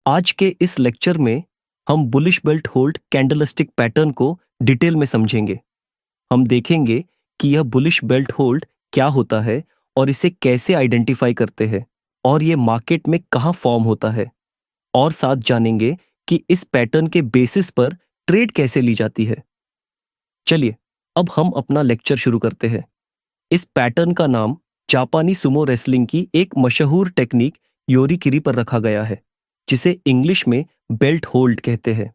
आज के इस लेक्चर में हम bullish belt hold candlestick pattern को डिटेल में समझेंगे। हम देखेंगे कि यह बुलिश बेल्ट होल्ड क्या होता है और इसे कैसे आइडेंटिफाई करते हैं और ये मार्केट में कहाँ फॉर्म होता है, और साथ जानेंगे कि इस पैटर्न के बेसिस पर ट्रेड कैसे ली जाती है। चलिए अब हम अपना लेक्चर शुरू करते हैं। इस पैटर्न का नाम जापानी सुमो रेसलिंग की एक मशहूर टेक्निक योरीकिरी पर रखा गया है, जिसे इंग्लिश में बेल्ट होल्ड कहते हैं।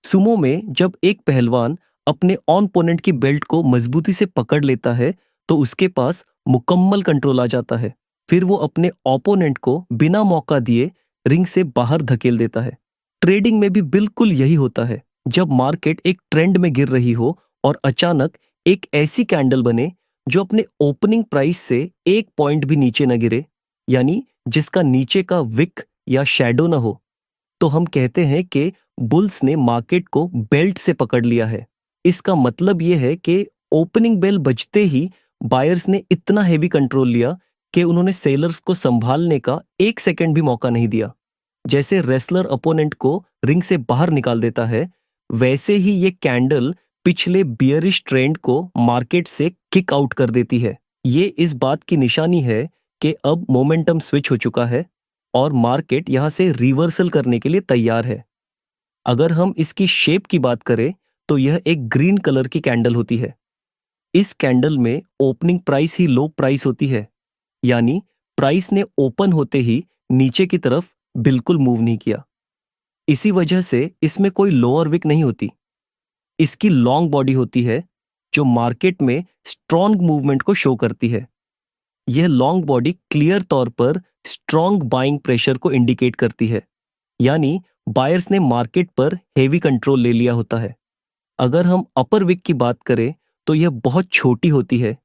सुमो में जब एक पहलवान अपने ऑपोनेंट की बेल्ट को मजबूती से पकड़ लेता है तो उसके पास मुकम्मल कंट्रोल आ जाता है। फिर वो अपने ओपोनेंट को बिना मौका दिए रिंग से बाहर धकेल देता है। ट्रेडिंग में भी बिल्कुल यही होता है। जब मार्केट एक ट्रेंड में गिर रही हो और अचानक एक ऐसी कैंडल बने जो अपने ओपनिंग प्राइस से एक पॉइंट भी नीचे न गिरे, यानी जिसका नीचे का विक या शैडो न हो, तो हम कहते हैं कि बुल्स ने मार्केट को बेल्ट से पकड़ लिया है। इसका मतलब यह है कि ओपनिंग बेल बजते ही बायर्स ने इतना हेवी कंट्रोल लिया कि उन्होंने सेलर्स को संभालने का एक सेकंड भी मौका नहीं दिया। जैसे रेसलर अपोनेंट को रिंग से बाहर निकाल देता है, वैसे ही ये कैंडल पिछले बियरिश ट्रेंड को मार्केट से किक आउट कर देती है। ये इस बात की निशानी है कि अब मोमेंटम स्विच हो चुका है और मार्केट यहां से रिवर्सल करने के लिए तैयार है। अगर हम इसकी शेप की बात करें तो यह एक ग्रीन कलर की कैंडल होती है। इस कैंडल में ओपनिंग प्राइस ही लो प्राइस होती है, यानी प्राइस ने ओपन होते ही नीचे की तरफ बिल्कुल मूव नहीं किया। इसी वजह से इसमें कोई लोअर विक नहीं होती। इसकी लॉन्ग बॉडी होती है जो मार्केट में स्ट्रॉन्ग मूवमेंट को शो करती है। यह लॉन्ग बॉडी क्लियर तौर पर स्ट्रॉन्ग बाइंग प्रेशर को इंडिकेट करती है, यानी बायर्स ने मार्केट पर हेवी कंट्रोल ले लिया होता है। अगर हम अपर विक की बात करें तो यह बहुत छोटी होती है,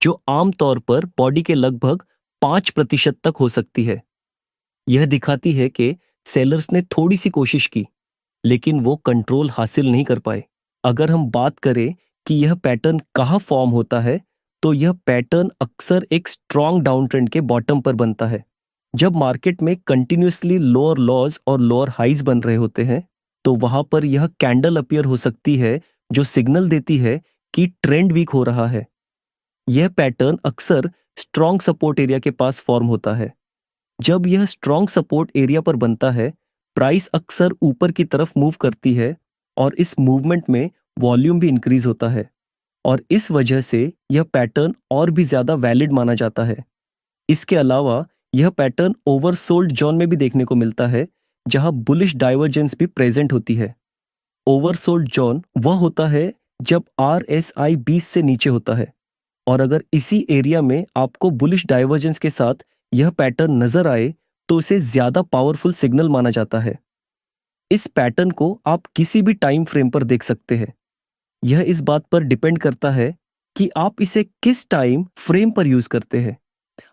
जो आमतौर पर बॉडी के लगभग 5% तक हो सकती है। यह दिखाती है कि सेलर्स ने थोड़ी सी कोशिश की, लेकिन वो कंट्रोल हासिल नहीं कर पाए। अगर हम बात करें कि यह पैटर्न कहाँ फॉर्म होता है, तो यह पैटर्न अक्सर एक स्ट्रॉन्ग डाउन ट्रेंड के बॉटम पर बनता है। जब मार्केट में कंटिन्यूसली लोअर लॉज और लोअर हाइज बन रहे होते हैं, तो वहां पर यह कैंडल अपीयर हो सकती है जो सिग्नल देती है कि ट्रेंड वीक हो रहा है। यह पैटर्न अक्सर स्ट्रॉन्ग सपोर्ट एरिया के पास फॉर्म होता है। जब यह स्ट्रॉन्ग सपोर्ट एरिया पर बनता है, प्राइस अक्सर ऊपर की तरफ मूव करती है और इस मूवमेंट में वॉल्यूम भी इंक्रीज होता है, और इस वजह से यह पैटर्न और भी ज्यादा वैलिड माना जाता है। इसके अलावा यह पैटर्न ओवरसोल्ड जोन में भी देखने को मिलता है, जहां बुलिश डाइवर्जेंस भी प्रेजेंट होती है। ओवरसोल्ड जोन वह होता है जब RSI 20 से नीचे होता है, और अगर इसी एरिया में आपको बुलिश डाइवर्जेंस के साथ यह पैटर्न नजर आए तो इसे ज्यादा पावरफुल सिग्नल माना जाता है। इस पैटर्न को आप किसी भी टाइम फ्रेम पर देख सकते हैं। यह इस बात पर डिपेंड करता है कि आप इसे किस टाइम फ्रेम पर यूज करते हैं।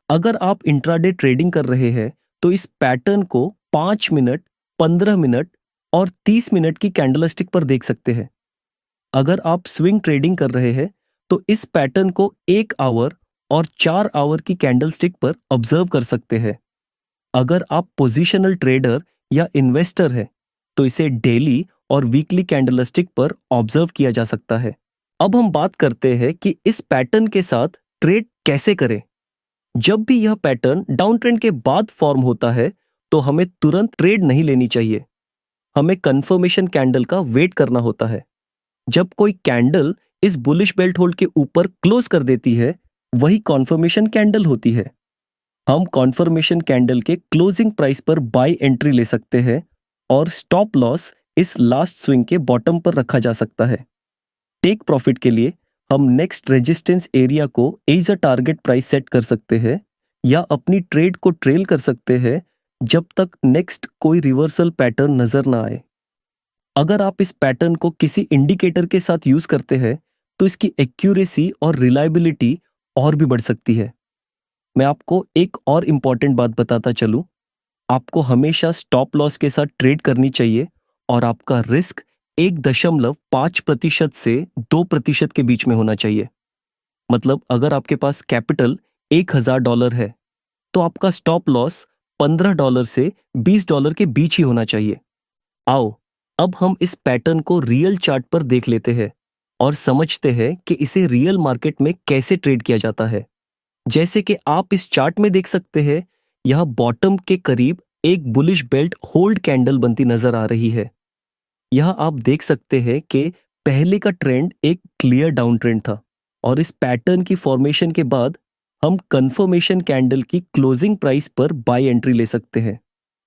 अगर आप इंट्राडे ट्रेडिंग कर रहे हैं तो इस पैटर्न को 5 मिनट, 15 मिनट और 30 मिनट की कैंडलस्टिक पर देख सकते हैं। अगर आप स्विंग ट्रेडिंग कर रहे हैं तो इस पैटर्न को 1 आवर और 4 आवर की कैंडलस्टिक पर ऑब्जर्व कर सकते हैं। अगर आप पोजिशनल ट्रेडर या इन्वेस्टर हैं तो इसे डेली और वीकली कैंडलस्टिक पर ऑब्जर्व किया जा सकता है। अब हम बात करते हैं कि इस पैटर्न के साथ ट्रेड कैसे करें। जब भी यह पैटर्न डाउन ट्रेंड के बाद फॉर्म होता है तो हमें तुरंत ट्रेड नहीं लेनी चाहिए। हमें कंफर्मेशन कैंडल का वेट करना होता है। जब कोई कैंडल इस बुलिश बेल्ट होल्ड के ऊपर क्लोज कर देती है, वही कॉन्फर्मेशन कैंडल होती है। हम कॉन्फर्मेशन कैंडल के क्लोजिंग प्राइस पर बाय एंट्री ले सकते हैं और स्टॉप लॉस इस लास्ट स्विंग के बॉटम पर रखा जा सकता है। टेक प्रॉफिट के लिए हम नेक्स्ट रेजिस्टेंस एरिया को as a target price set कर सकते हैं या अपनी ट्रेड को ट्रेल कर सकते हैं जब तक नेक्स्ट कोई रिवर्सल पैटर्न नजर ना आए। अगर आप इस पैटर्न को किसी इंडिकेटर के साथ यूज करते हैं तो इसकी एक्यूरेसी और रिलायबिलिटी और भी बढ़ सकती है। मैं आपको एक और इम्पॉर्टेंट बात बताता चलूं, आपको हमेशा स्टॉप लॉस के साथ ट्रेड करनी चाहिए और आपका रिस्क 1.5% से 2% के बीच में होना चाहिए। मतलब अगर आपके पास कैपिटल $1000 है तो आपका स्टॉप लॉस $15 से $20 के बीच ही होना चाहिए। आओ अब हम इस पैटर्न को रियल चार्ट पर देख लेते हैं और समझते हैं कि इसे रियल मार्केट में कैसे ट्रेड किया जाता है। जैसे कि आप इस चार्ट में देख सकते हैं, यह बॉटम के करीब एक बुलिश बेल्ट होल्ड कैंडल बनती नजर आ रही है। यह आप देख सकते हैं कि पहले का ट्रेंड एक क्लियर डाउन ट्रेंड था और इस पैटर्न की फॉर्मेशन के बाद हम कंफर्मेशन कैंडल की क्लोजिंग प्राइस पर बाय एंट्री ले सकते हैं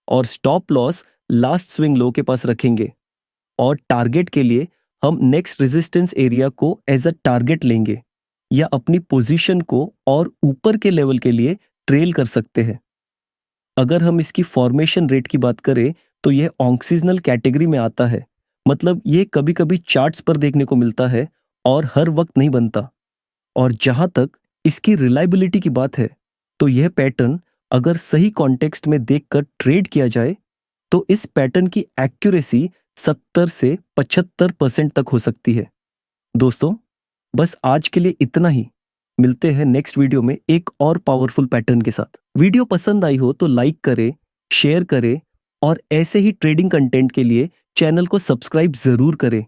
और stop loss last swing low के पास रखेंगे और टारगेट के लिए हम नेक्स्ट रेजिस्टेंस एरिया को एज अ टारगेट लेंगे या अपनी पोजीशन को और ऊपर के लेवल के लिए ट्रेल कर सकते हैं। अगर हम इसकी फॉर्मेशन रेट की बात करें तो यह ऑक्सीजनल कैटेगरी में आता है, मतलब ये कभी कभी चार्ट्स पर देखने को मिलता है और हर वक्त नहीं बनता। और जहां तक इसकी रिलायबिलिटी की बात है तो यह पैटर्न अगर सही कॉन्टेक्स्ट में देखकर ट्रेड किया जाए तो इस पैटर्न की एक्यूरेसी 70 से 75% तक हो सकती है। दोस्तों, बस आज के लिए इतना ही। मिलते हैं नेक्स्ट वीडियो में एक और पावरफुल पैटर्न के साथ। वीडियो पसंद आई हो तो लाइक करें, शेयर करें और ऐसे ही ट्रेडिंग कंटेंट के लिए चैनल को सब्सक्राइब जरूर करें।